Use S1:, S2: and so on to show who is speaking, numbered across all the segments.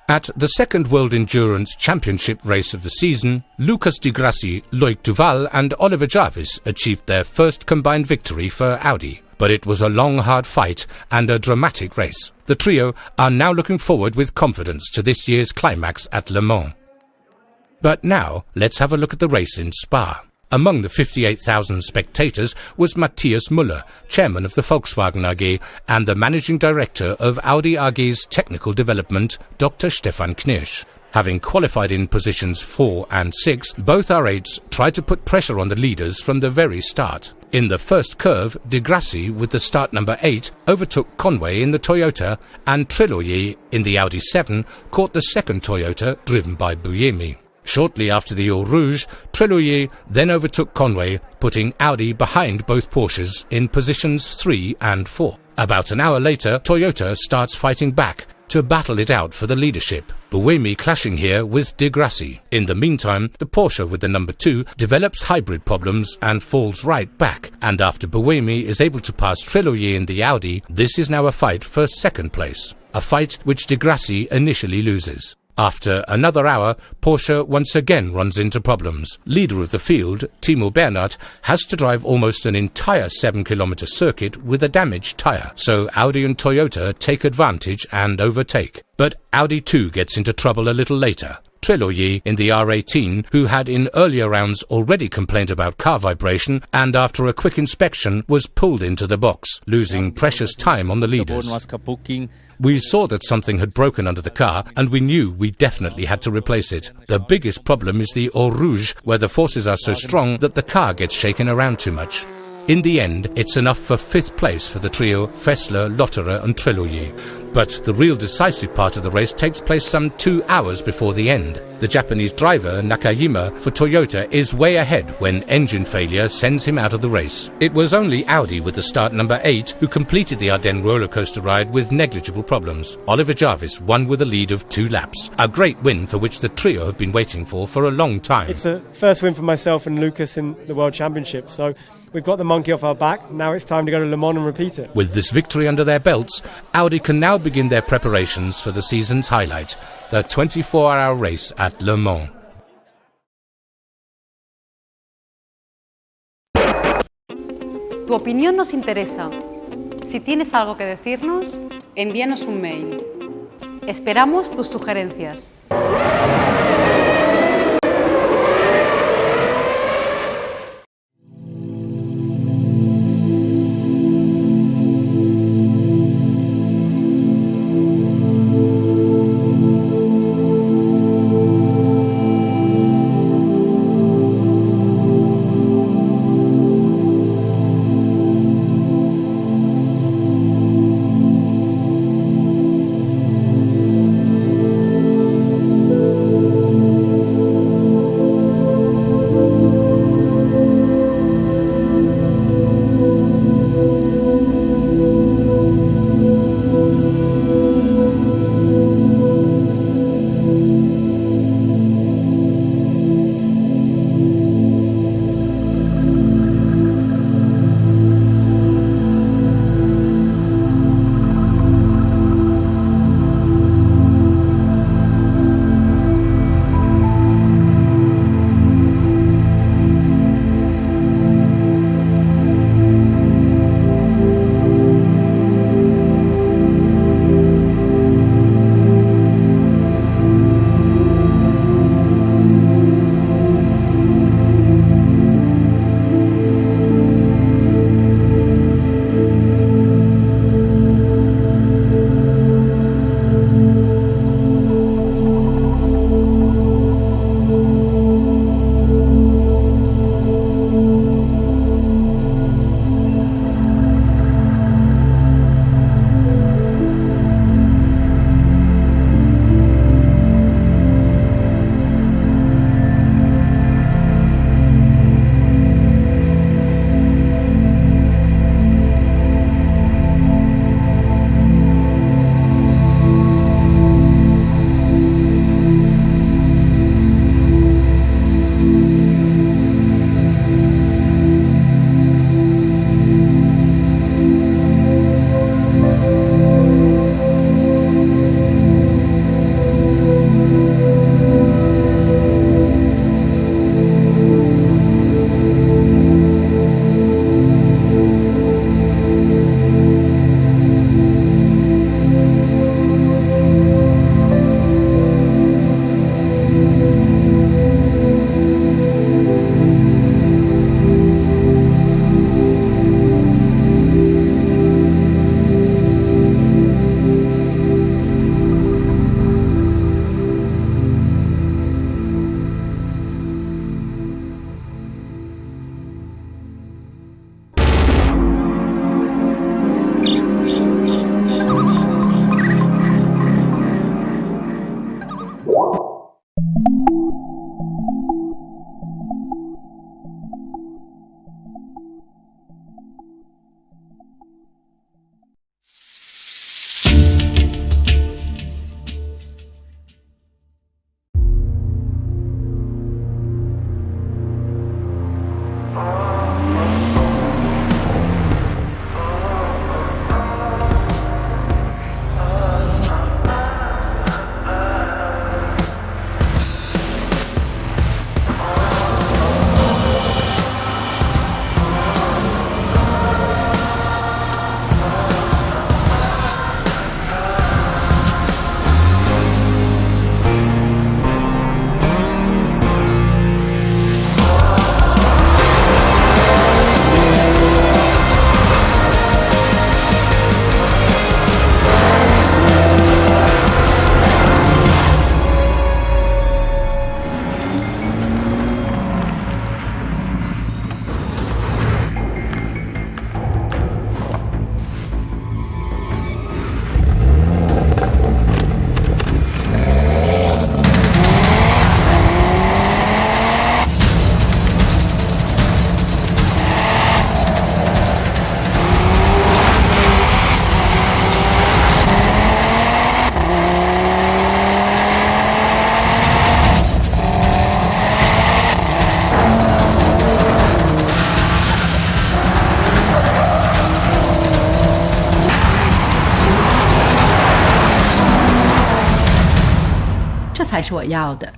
S1: At the second World Endurance Championship race of the season, Lucas Di Grassi, Loic Duval and Oliver Jarvis achieved their first combined victory for Audi. But it was a long, hard fight and a dramatic race. The trio are now looking forward with confidence to this year's climax at Le Mans. But now, let's have a look at the race in Spa. Among the 58,000 spectators was Matthias Müller, chairman of the Volkswagen AG and the managing director of Audi AG's technical development, Dr. Stefan Knirsch. Having qualified in positions 4 and 6, both R8s tried to put pressure on the leaders from the very start. In the first curve, Di Grassi, with the start number 8, overtook Conway in the Toyota, and Treloyer in the Audi 7 caught the second Toyota, driven by Buemi. Shortly after the Eau Rouge, Treloyer then overtook Conway, putting Audi behind both Porsches in positions 3 and 4. About an hour later, Toyota starts fighting back to battle it out for the leadership, Buemi clashing here with Di Grassi. In the meantime, the Porsche with the number 2 develops hybrid problems and falls right back, and after Buemi is able to pass Treloyer in the Audi, this is now a fight for second place, a fight which Di Grassi initially loses. After another hour, Porsche once again runs into problems. Leader of the field, Timo Bernhard, has to drive almost an entire 7-kilometer circuit with a damaged tyre, so Audi and Toyota take advantage and overtake. But Audi too gets into trouble a little later. Treloyer in the R18, who had in earlier rounds already complained about car vibration, and after a quick inspection was pulled into the box, losing precious time on the leaders. We saw that something had broken under the car, and we knew we definitely had to replace it. The biggest problem is the Eau Rouge, where the forces are so strong that the car gets shaken around too much. In the end, it's enough for 5th place for the trio Fessler, Lotterer and Treloyer. But the real decisive part of the race takes place some 2 hours before the end. The Japanese driver, Nakajima, for Toyota is way ahead when engine failure sends him out of the race. It was only Audi with the start number 8 who completed the Ardennes roller coaster ride with negligible problems. Oliver Jarvis won with a lead of 2 laps. A great win for which the trio have been waiting for a long time.
S2: It's a first win for myself and Lucas in the World Championship, so we've got the monkey off our back. Now it's time to go to Le Mans and repeat it.
S1: With this victory under their belts, Audi can now begin their preparations for the season's highlight, the 24-hour race at Le Mans.
S3: Tu opinión nos interesa. Si tienes algo que decirnos, envíanos un mail. Esperamos tus sugerencias.
S4: 才是我要的。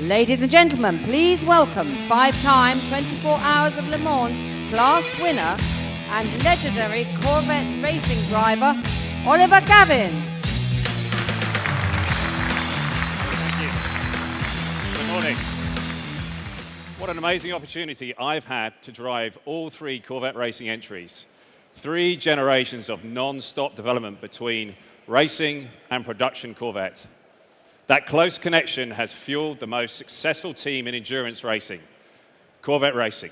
S4: Ladies and gentlemen, please welcome five-time 24 Hours of Le Mans class winner and legendary Corvette racing driver, Oliver Gavin.
S5: Thank you. Good morning. What an amazing opportunity I've had to drive all three Corvette racing entries. 3 generations of non-stop development between racing and production Corvette. That close connection has fueled the most successful team in endurance racing, Corvette Racing.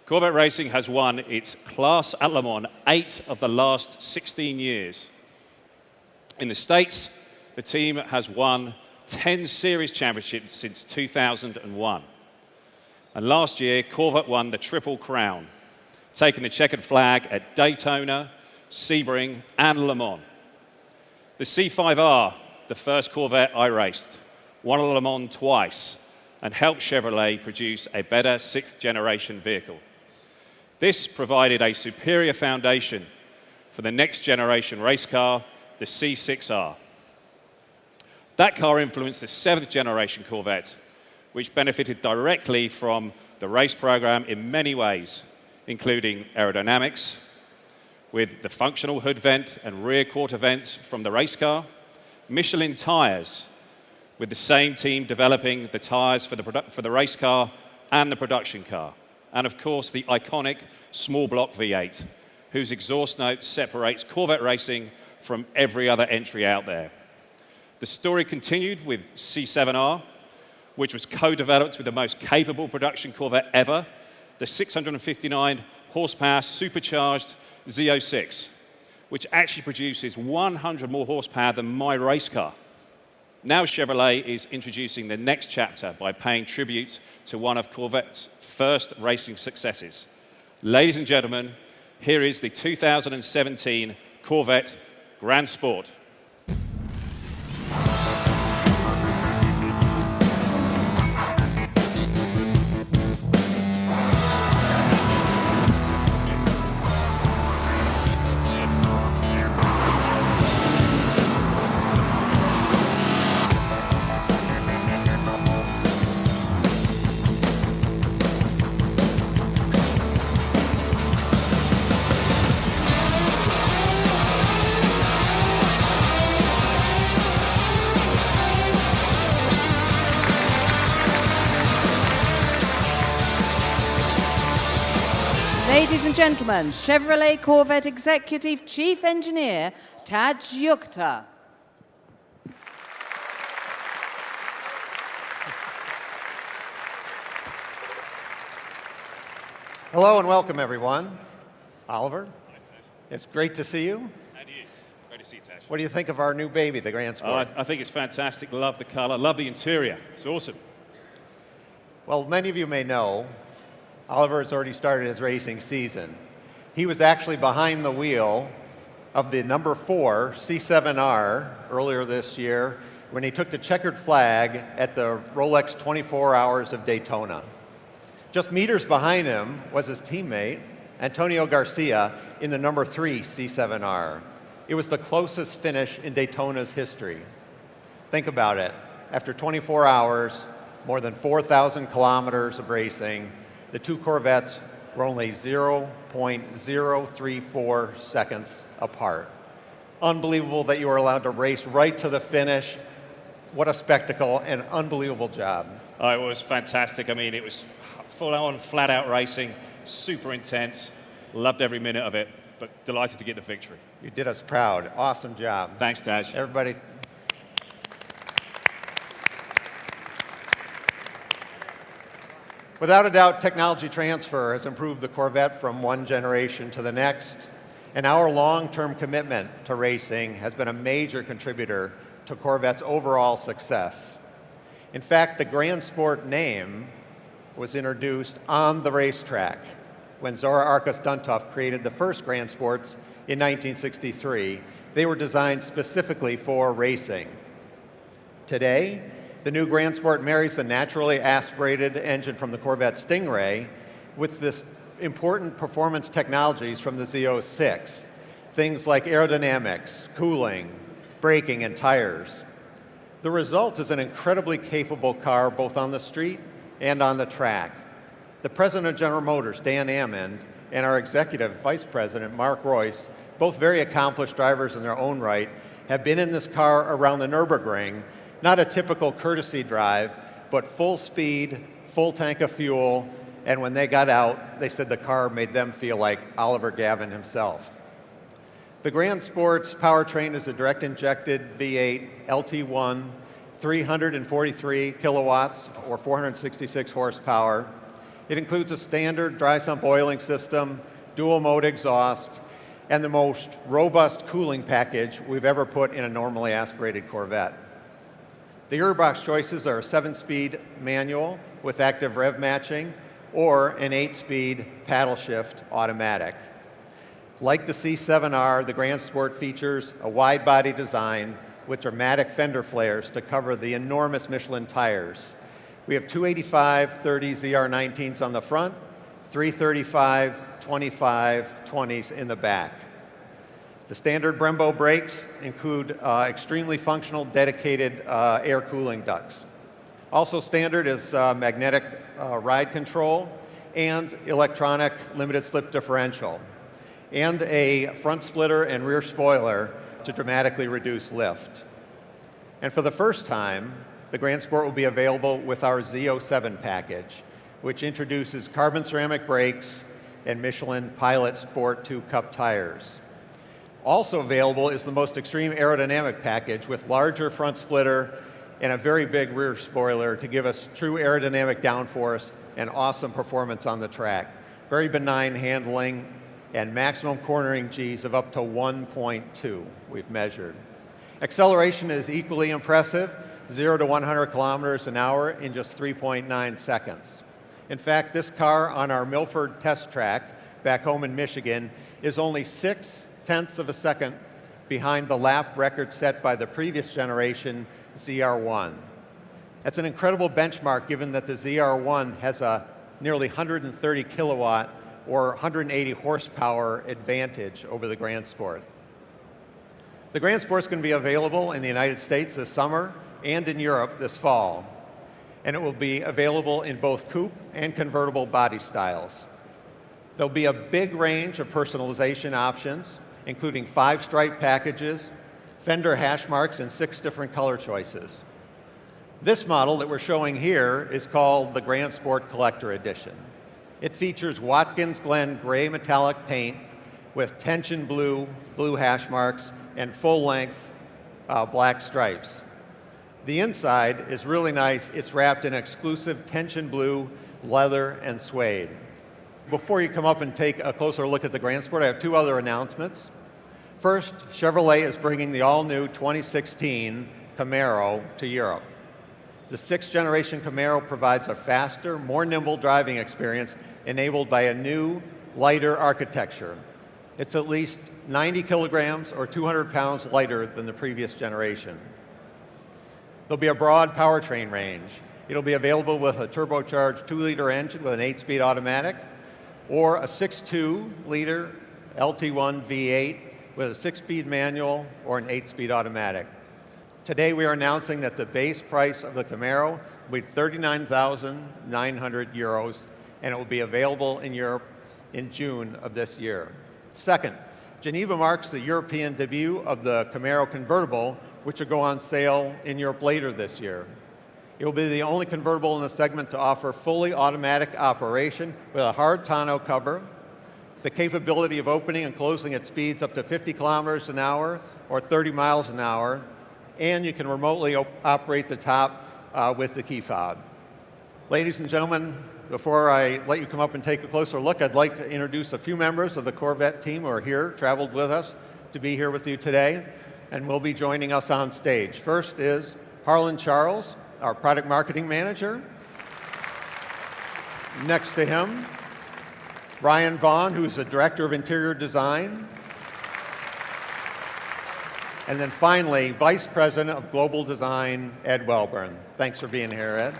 S5: Corvette Racing has won its class at Le Mans 8 of the last 16 years. In the States, the team has won 10 series championships since 2001. And last year, Corvette won the Triple Crown, taking the checkered flag at Daytona, Sebring, and Le Mans. The C5R, the first Corvette I raced, won Le Mans twice, and helped Chevrolet produce a better 6th generation vehicle. This provided a superior foundation for the next generation race car, the C6R. That car influenced the 7th generation Corvette, which benefited directly from the race program in many ways, including aerodynamics, with the functional hood vent and rear quarter vents from the race car, Michelin tires, with the same team developing the tires for the race car and the production car, and of course the iconic small block V8, whose exhaust note separates Corvette racing from every other entry out there. The story continued with C7R, which was co-developed with the most capable production Corvette ever, the 659 horsepower supercharged Z06, which actually produces 100 more horsepower than my race car. Now Chevrolet is introducing the next chapter by paying tribute to one of Corvette's first racing successes. Ladies and gentlemen, here is the 2017 Corvette Grand Sport.
S4: Ladies and gentlemen, Chevrolet Corvette Executive Chief Engineer, Taj Yukta.
S6: Hello and welcome, everyone. Oliver, it's great to see you.
S5: And you. Great to see you, Tash.
S6: What do you think of our new baby, the Grand Sport?
S5: I think it's fantastic. Love the color. Love the interior. It's awesome.
S6: Well, many of you may know, Oliver has already started his racing season. He was actually behind the wheel of the number 4 C7R earlier this year when he took the checkered flag at the Rolex 24 Hours of Daytona. Just meters behind him was his teammate, Antonio Garcia, in the number 3 C7R. It was the closest finish in Daytona's history. Think about it. After 24 hours, more than 4,000 kilometers of racing, the two Corvettes were only 0.034 seconds apart. Unbelievable that you were allowed to race right to the finish. What a spectacle and unbelievable job.
S5: Oh, it was fantastic. I mean, it was full-on, flat-out racing, super intense. Loved every minute of it, but delighted to get the victory.
S6: You did us proud. Awesome job.
S5: Thanks, Taj.
S6: Everybody. Without a doubt, technology transfer has improved the Corvette from one generation to the next, and our long-term commitment to racing has been a major contributor to Corvette's overall success. In fact, the Grand Sport name was introduced on the racetrack when Zora Arkus Duntov created the first Grand Sports in 1963. They were designed specifically for racing. Today, the new Grand Sport marries the naturally aspirated engine from the Corvette Stingray with this important performance technologies from the Z06, things like aerodynamics, cooling, braking, and tires. The result is an incredibly capable car both on the street and on the track. The president of General Motors, Dan Ammond, and our executive vice president, Mark Royce, both very accomplished drivers in their own right, have been in this car around the Nürburgring. Not a typical courtesy drive, but full speed, full tank of fuel, and when they got out, they said the car made them feel like Oliver Gavin himself. The Grand Sport's powertrain is a direct injected V8 LT1, 343 kilowatts or 466 horsepower. It includes a standard dry sump oiling system, dual mode exhaust, and the most robust cooling package we've ever put in a normally aspirated Corvette. The gearbox choices are a 7-speed manual with active rev matching or an 8-speed paddle shift automatic. Like the C7R, the Grand Sport features a wide body design with dramatic fender flares to cover the enormous Michelin tires. We have 285/30 ZR19s on the front, 335/25/20s in the back. The standard Brembo brakes include extremely functional, dedicated air cooling ducts. Also standard is magnetic ride control and electronic limited slip differential, and a front splitter and rear spoiler to dramatically reduce lift. And for the first time, the Grand Sport will be available with our Z07 package, which introduces carbon ceramic brakes and Michelin Pilot Sport 2 Cup tires. Also available is the most extreme aerodynamic package with larger front splitter and a very big rear spoiler to give us true aerodynamic downforce and awesome performance on the track. Very benign handling and maximum cornering Gs of up to 1.2 we've measured. Acceleration is equally impressive, 0 to 100 kilometers an hour in just 3.9 seconds. In fact, this car on our Milford test track back home in Michigan is only 0.6 of a second behind the lap record set by the previous generation ZR1. That's an incredible benchmark given that the ZR1 has a nearly 130 kilowatt or 180 horsepower advantage over the Grand Sport. The Grand Sport is going to be available in the United States this summer and in Europe this fall, and it will be available in both coupe and convertible body styles. There'll be a big range of personalization options, including 5 stripe packages, fender hash marks, and 6 different color choices. This model that we're showing here is called the Grand Sport Collector Edition. It features Watkins Glen gray metallic paint with tension blue hash marks, and full-length black stripes. The inside is really nice. It's wrapped in exclusive tension blue leather and suede. Before you come up and take a closer look at the Grand Sport, I have 2 other announcements. First, Chevrolet is bringing the all-new 2016 Camaro to Europe. The 6th generation Camaro provides a faster, more nimble driving experience enabled by a new, lighter architecture. It's at least 90 kilograms or 200 pounds lighter than the previous generation. There'll be a broad powertrain range. It'll be available with a turbocharged 2-liter engine with an 8-speed automatic, or a 6.2-liter LT1 V8 with a 6-speed manual or an 8-speed automatic. Today we are announcing that the base price of the Camaro will be 39,900 euros, and it will be available in Europe in June of this year. Second, Geneva marks the European debut of the Camaro convertible, which will go on sale in Europe later this year. It will be the only convertible in the segment to offer fully automatic operation with a hard tonneau cover, the capability of opening and closing at speeds up to 50 kilometers an hour or 30 miles an hour, and you can remotely operate the top with the key fob. Ladies and gentlemen, before I let you come up and take a closer look, I'd like to introduce a few members of the Corvette team who are here, traveled with us to be here with you today, and will be joining us on stage. First is Harlan Charles, our product marketing manager. Next to him, Ryan Vaughn, who's the director of interior design. And then finally, vice president of global design, Ed Welburn. Thanks for being here, Ed.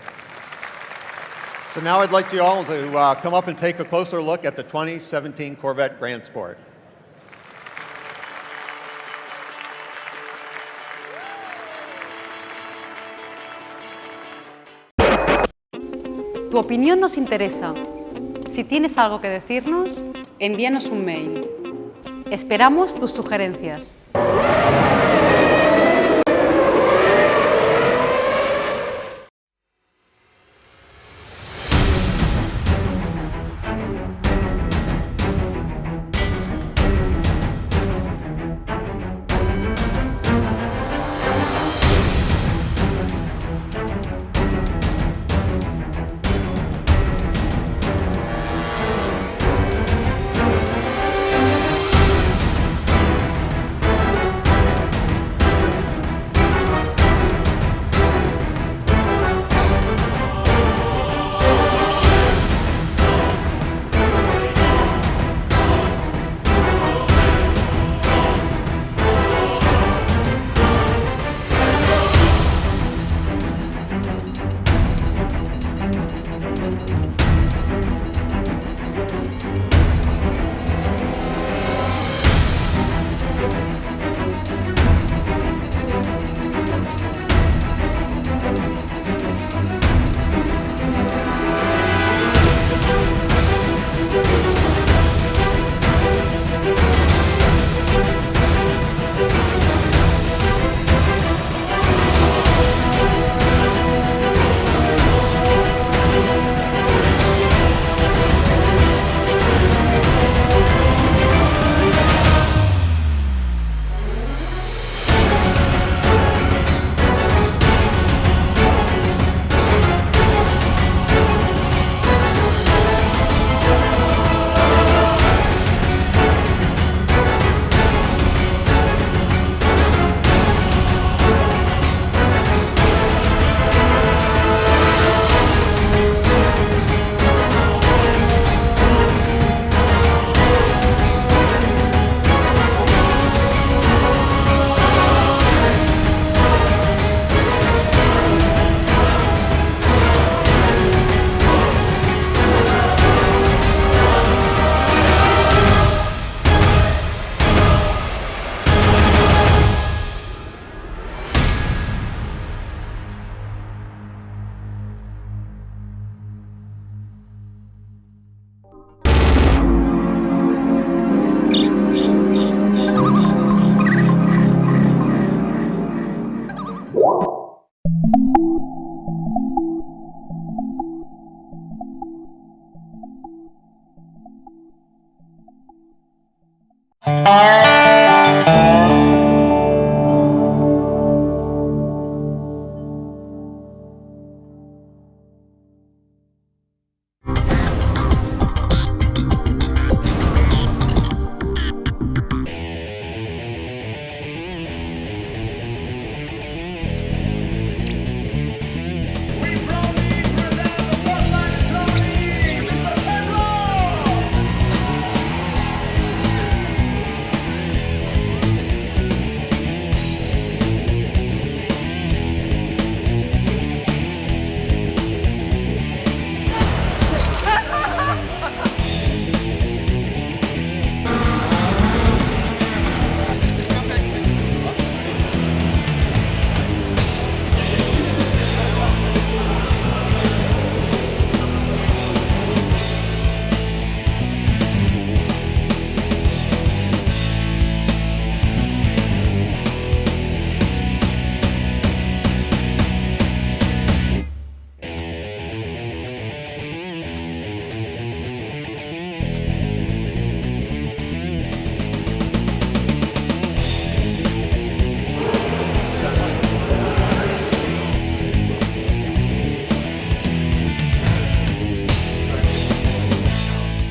S6: So now I'd like you all to come up and take a closer look at the 2017 Corvette Grand Sport.
S3: Tu opinión nos interesa. Si tienes algo que decirnos, envíanos un mail. Esperamos tus sugerencias.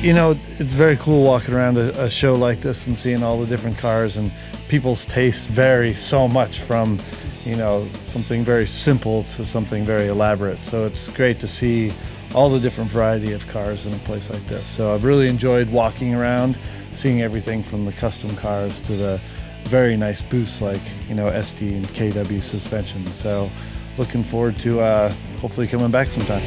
S7: You know, it's very cool walking around a show like this and seeing all the different cars, and people's tastes vary so much from, you know, something very simple to something very elaborate. So it's great to see all the different variety of cars in a place like this. So I've really enjoyed walking around, seeing everything from the custom cars to the very nice booths like, you know, ST and KW suspension. So looking forward to hopefully coming back sometime.